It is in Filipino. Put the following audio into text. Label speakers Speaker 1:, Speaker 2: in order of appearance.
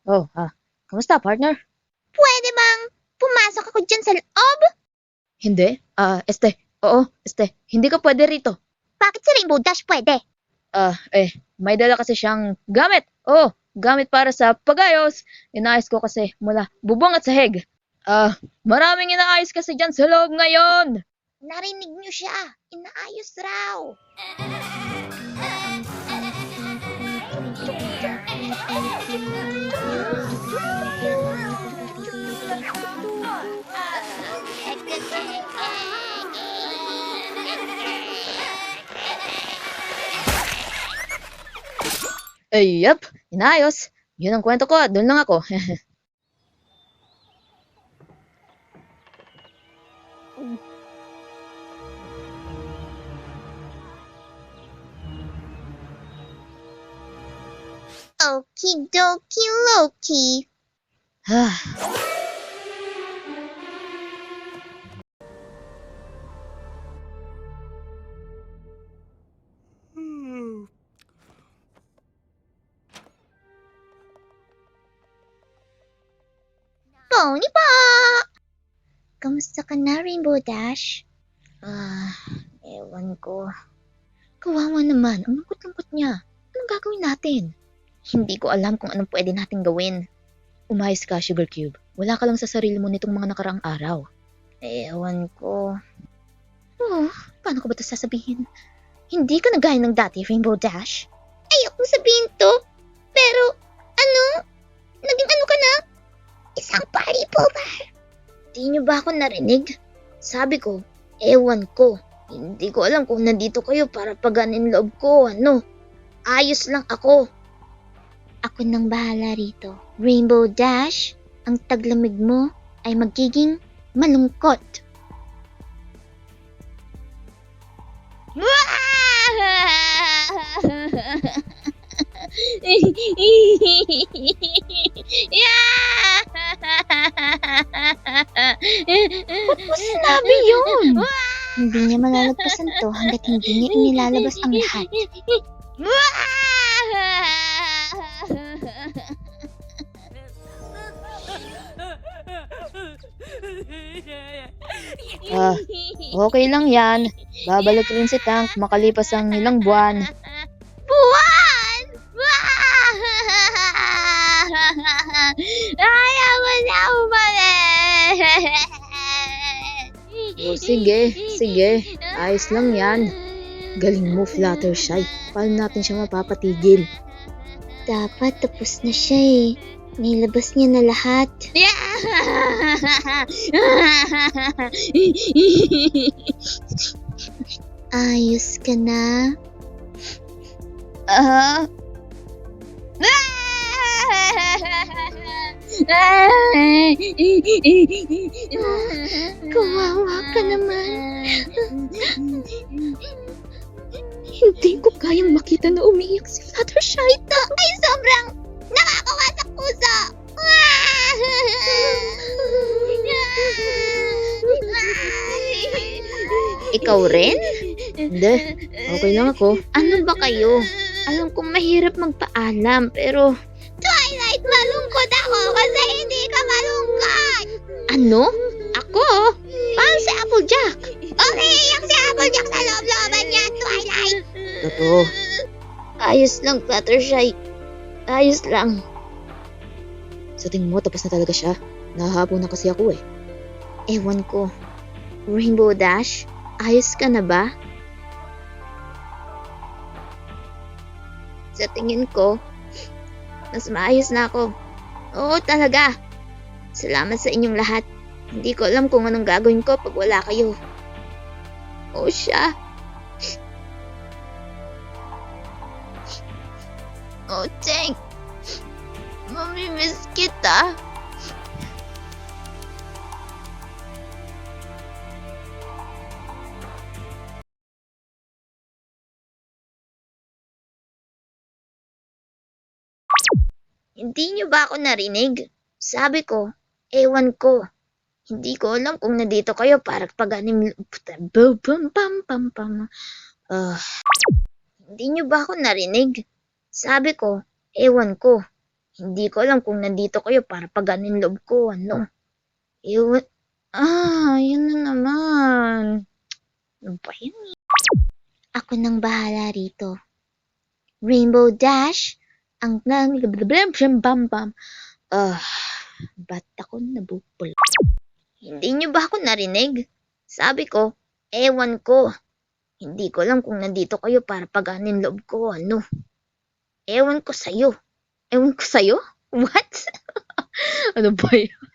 Speaker 1: Oh, kamusta, partner?
Speaker 2: Pwede bang pumasok ako dyan sa loob?
Speaker 1: Hindi? Oo, hindi ka pwede rito.
Speaker 2: Bakit si Rainbow Dash pwede?
Speaker 1: May dala kasi siyang gamit. Oh, gamit para sa pagayos. Inaayos ko kasi mula bubong at sahig. Maraming inaayos kasi dyan sa loob ngayon.
Speaker 2: Narinig niyo siya. Inaayos raw.
Speaker 1: Yup, inaayos. Yun ang kwento ko, doon lang ako.
Speaker 2: Okie dokie Loki. Pony pa! Kamusta ka na, Rainbow Dash?
Speaker 1: Ewan ko. Kawawa naman, ang lungkot-lungkot niya. Anong gagawin natin? Hindi ko alam kung anong pwede nating gawin. Umayos ka, Sugar Cube. Wala ka lang sa sarili mo nitong mga nakaraang araw. Ewan ko. Oh, paano ko ba ito sasabihin? Hindi ka na gaya ng dati, Rainbow Dash.
Speaker 2: Ayokong sabihin to. Pero, naging ano ka na? Isang party pooper.
Speaker 1: Di niyo ba ako narinig? Sabi ko, ewan ko. Hindi ko alam kung nandito kayo para paganin loob ko, Ayos lang ako.
Speaker 2: Ako nang bahala rito. Rainbow Dash, ang taglamig mo ay magiging malungkot. Ba't mo sinabi yun? Hindi niya malalagpasan to hanggat hindi niya inilalabas ang lahat.
Speaker 1: Okay lang yan. Babalik rin si Tank makalipas ang ilang buwan.
Speaker 2: Buwan! Ayaw mo na umalis!
Speaker 1: Sige. Ayos lang yan. Galing mo, Fluttershy. Paano natin siya mapapatigil?
Speaker 2: Dapat tapos na siya eh. Nilabas niya na lahat. Ayos ka na? Kawawa ka naman.
Speaker 1: Hindi ko kayang makita na umiiyak si Fluttershy.
Speaker 2: Ito ay sobrang nakakawa sa puso.
Speaker 1: Ikaw rin? Hindi. Okay lang ako.
Speaker 2: Ano ba kayo? Alam kong mahirap magpaalam pero... Twilight, malungkot ako kasi hindi ka malungkot!
Speaker 1: Ano?
Speaker 2: Ako? Paano si Applejack? Umiiyak si Applejack sa loob-looban niya, Twilight!
Speaker 1: Totoo.
Speaker 2: Ayos lang, Fluttershy. Ayos lang.
Speaker 1: Sa tingin mo, tapos na talaga siya. Nahahabol na kasi ako eh.
Speaker 2: Ewan ko. Rainbow Dash, ayos ka na ba? Sa tingin ko, mas maayos na ako. Oo, talaga. Salamat sa inyong lahat. Hindi ko alam kung anong gagawin ko pag wala kayo. Oo siya. Oh, Tank. Mamimiss kita. Hindi niyo ba ako narinig? Sabi ko, ewan ko. Hindi ko alam kung nandito kayo para paganim... Hindi niyo ba ako narinig? Sabi ko, ewan ko.
Speaker 1: Hindi ko alam kung nandito kayo para paganin loob ko, ano. Ewan, yun na naman. Ano ba yun?
Speaker 2: Ako nang bahala rito. Rainbow Dash, ang
Speaker 1: Bam. Ba't ako nabubul? Hindi niyo ba ako narinig? Sabi ko, ewan ko. Hindi ko alam kung nandito kayo para paganin loob ko, ano. Ewan ko sa'yo. Ewan ko sa'yo? What? Ano ba yun?